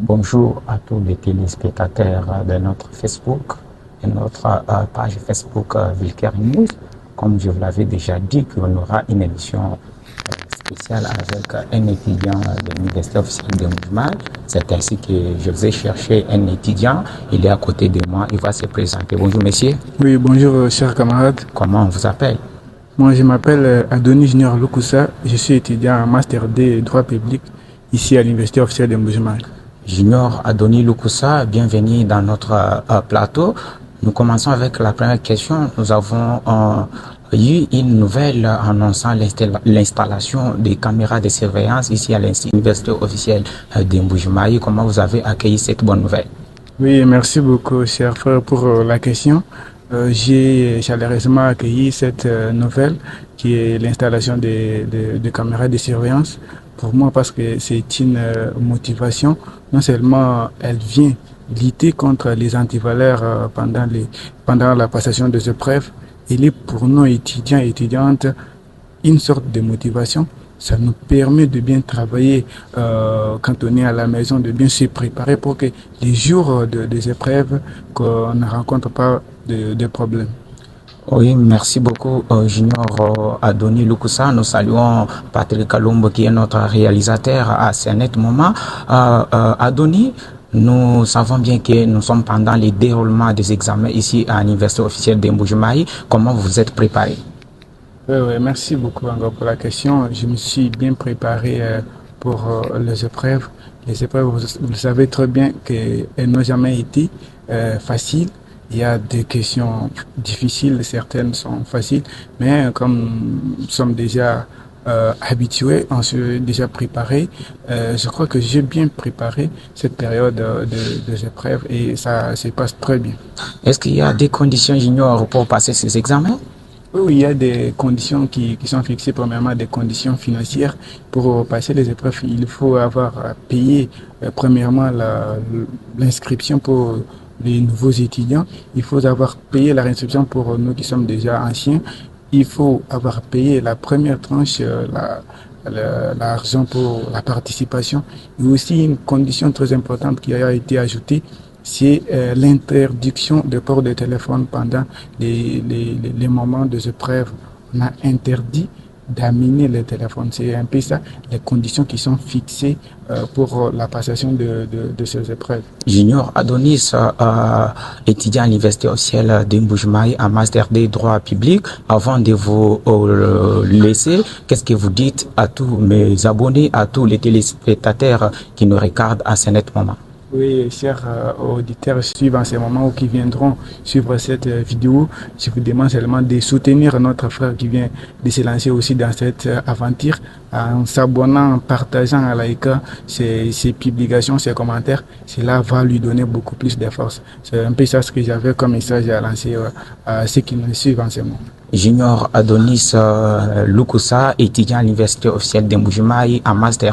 Bonjour à tous les téléspectateurs de notre Facebook et notre page Facebook Vulcaire News. Comme je vous l'avais déjà dit, qu'on aura une émission spéciale avec un étudiant de l'Université officielle de Mouvement. C'est ainsi que je vais chercher un étudiant. Il est à côté de moi. Il va se présenter. Bonjour, monsieur. Oui, bonjour, chers camarades. Comment on vous appelle? Moi, je m'appelle Adonis Junior Lukusa. Je suis étudiant en Master D droit public ici à l'Université officielle de Mbujimai. Junior Adonis Lukusa, bienvenue dans notre plateau. Nous commençons avec la première question. Nous avons eu une nouvelle annonçant l'installation des caméras de surveillance ici à l'Université officielle de Mbujimai. Comment vous avez accueilli cette bonne nouvelle? Oui, merci beaucoup, cher frère, pour la question. J'ai chaleureusement accueilli cette nouvelle qui est l'installation de caméras de surveillance pour moi parce que c'est une motivation. Non seulement elle vient lutter contre les antivaleurs pendant la passation des épreuves, elle est pour nos étudiants et étudiantes une sorte de motivation. Ça nous permet de bien travailler quand on est à la maison, de bien se préparer pour que les jours des épreuves, qu'on ne rencontre pas de problèmes. Oui, merci beaucoup, Junior Adonis Lukusa. Nous saluons Patrick Kalumbo qui est notre réalisateur à ce net moment. Adonis, nous savons bien que nous sommes pendant le déroulement des examens ici à l'Université officielle de Mbujimai. Comment vous vous êtes préparé? Oui, merci beaucoup encore pour la question. Je me suis bien préparé pour les épreuves. Les épreuves, vous le savez très bien qu'elles n'ont jamais été faciles. Il y a des questions difficiles, certaines sont faciles, mais comme nous sommes déjà habitués, on s'est déjà préparé, je crois que j'ai bien préparé cette période des épreuves et ça se passe très bien. Est-ce qu'il y a des conditions, Junior, pour passer ces examens? Oui, il y a des conditions qui sont fixées, premièrement des conditions financières. Pour passer les épreuves, il faut avoir payé premièrement l'inscription pour les nouveaux étudiants. Il faut avoir payé la réinscription pour nous qui sommes déjà anciens. Il faut avoir payé la première tranche, l'argent pour la participation. Il y a aussi une condition très importante qui a été ajoutée, c'est l'interdiction de port de téléphone pendant les moments de épreuve. On a interdit d'amener le téléphone. C'est un peu ça, les conditions qui sont fixées pour la passation de ces épreuves. Junior Adonis, étudiant à l'Université officielle de Mbujimai en Master D droit public. Avant de vous laisser, qu'est-ce que vous dites à tous mes abonnés, à tous les téléspectateurs qui nous regardent à ce net moment? Oui, chers auditeurs suivant ces moments ou qui viendront suivre cette vidéo, je vous demande seulement de soutenir notre frère qui vient de se lancer aussi dans cette aventure en s'abonnant, en partageant, en likant ses publications, ses commentaires. Cela va lui donner beaucoup plus de force. C'est un peu ça ce que j'avais comme message à lancer à ceux qui nous suivent en ce moment. Junior Adonis Lukusa, étudiant à l'Université officielle de Mbujimai en Master